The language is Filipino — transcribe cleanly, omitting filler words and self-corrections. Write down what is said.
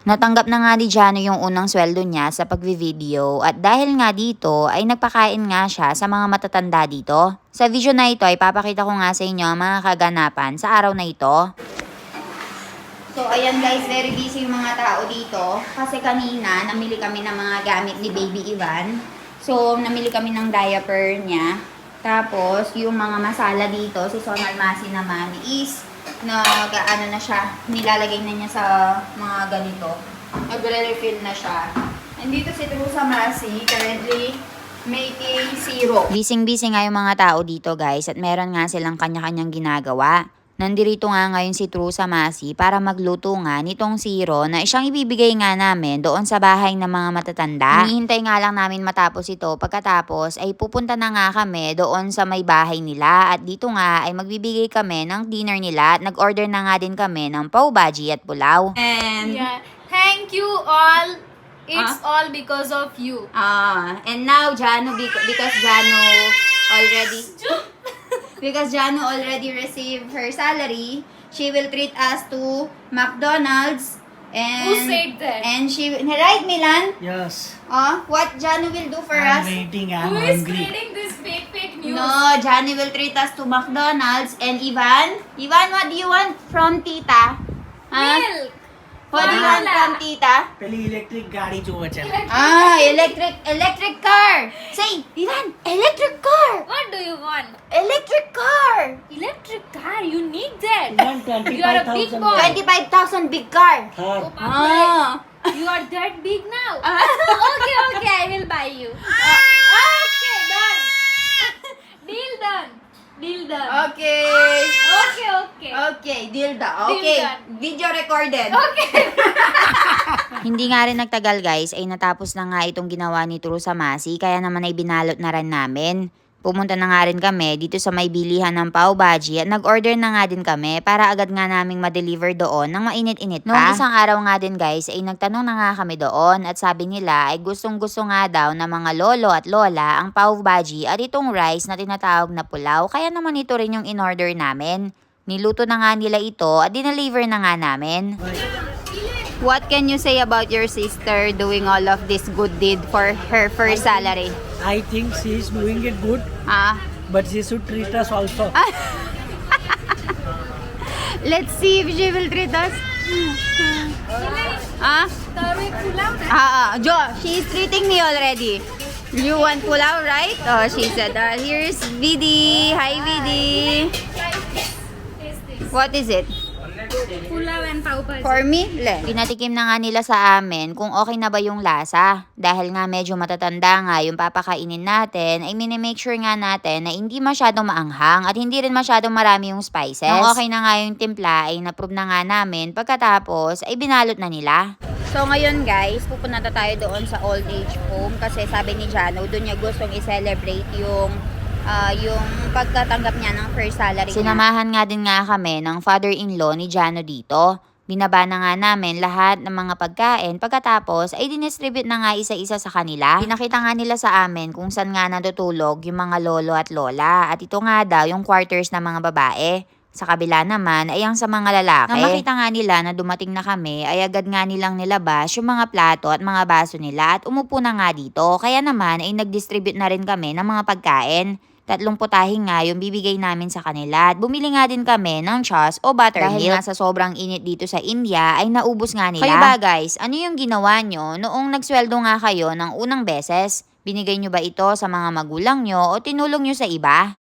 Natanggap na nga ni Jano yung unang sweldo niya sa pagvi-video at dahil nga dito ay nagpakain nga siya sa mga matatanda dito. Sa video na ito ay papakita ko nga sa inyo ang mga kaganapan sa araw na ito. So ayan guys, very busy yung mga tao dito kasi kanina namili kami ng mga gamit ni Baby Ivan. So namili kami ng diaper niya. Tapos yung mga masala dito, si Sonal Masi naman is nag-ano na siya, nilalagay na niya sa mga ganito. Nagre-refill na siya. Andito si Trusa Masi, currently making syrup. Busy-busy nga yung mga tao dito guys at meron nga silang kanya-kanyang ginagawa. Nandirito nga ngayon si Trusa Masi para magluto nga nitong siro na siyang ibibigay nga namin doon sa bahay ng mga matatanda. Hinihintay nga lang namin matapos ito. Pagkatapos ay pupunta na nga kami doon sa may bahay nila at dito nga ay magbibigay kami ng dinner nila at nag-order na nga din kami ng paw bhaji at pulaw. And Yeah. Thank you all. It's all because of you. and now Jano, because Jano already received her salary, she will treat us to McDonald's. And Who said that? And she, right, Milan? Yes. What Jano will do for I'm us? waiting. I'm Who is hungry. spreading this fake news? No, Jano will treat us to McDonald's. And Ivan, what do you want from Tita? Huh? Milk. What do you want Wala. from Tita? पहले इलेक्ट्रिक गाड़ी जो बचा Electric car. Say, Ivan, electric car. What do you want? Electric car. Electric car. You need that. One You are a big 25,000 boy. 25,000 big car. Thar. You are that big now. Okay, I will buy you. Okay, done. Deal done. Okay. Okay. Deal da. Deal Okay. done. Video recorded. Okay. Hindi nga rin nagtagal guys ay natapos na nga itong ginawa ni Trusa Masi kaya naman ay binalot na rin namin. Pumunta na nga rin kami dito sa may bilihan ng paw bhaji at nag-order na nga din kami para agad nga naming ma-deliver doon ng mainit-init pa. Noong isang araw nga din guys ay nagtanong na nga kami doon at sabi nila ay gustong-gusto nga daw ng mga lolo at lola ang paw bhaji at itong rice na tinatawag na pulaw kaya naman ito rin yung in-order namin. Niluto na nga nila ito at dineliver na nga namin. What can you say about your sister doing all of this good deed for her first salary? I think she is doing it good, but she should treat us also. Let's see if she will treat us. Tarik pulaw na. Jo, she is treating me already. You want pulaw, right? Oh, she said, here's Vidi. Hi, Vidi. Taste this. What is it? Pulaw and paw bhaji. For me, pinatikim na nga nila sa amin kung okay na ba yung lasa. Dahil nga medyo matatanda nga yung papakainin natin, ay minimake sure nga natin na hindi masyadong maanghang at hindi rin masyadong marami yung spices. Nung okay na nga yung timpla, ay na-prove na nga namin. Pagkatapos, ay binalot na nila. So ngayon guys, pupunta tayo doon sa old age home kasi sabi ni Jano, doon niya gustong i-celebrate yung pagkatanggap niya ng first salary. Sinamahan nga din nga kami ng father-in-law ni Jano dito. Binaba na nga namin lahat ng mga pagkain. Pagkatapos ay dinistribute na nga isa-isa sa kanila. Pinakita nga nila sa amin kung saan nga natutulog yung mga lolo at lola. At ito nga daw yung quarters ng mga babae. Sa kabila naman ay ang sa mga lalaki. Nang makita nga nila na dumating na kami ay agad nga nilang nilabas yung mga plato at mga baso nila at umupo na nga dito. Kaya naman ay nag-distribute na rin kami ng mga pagkain. 3 putahe nga yung bibigay namin sa kanila. At bumili nga din kami ng chas o buttermilk. Dahil nga sa sobrang init dito sa India ay naubos nga nila. Kayo ba guys, ano yung ginawa nyo noong nagsweldo nga kayo ng unang beses? Binigay nyo ba ito sa mga magulang nyo o tinulong nyo sa iba?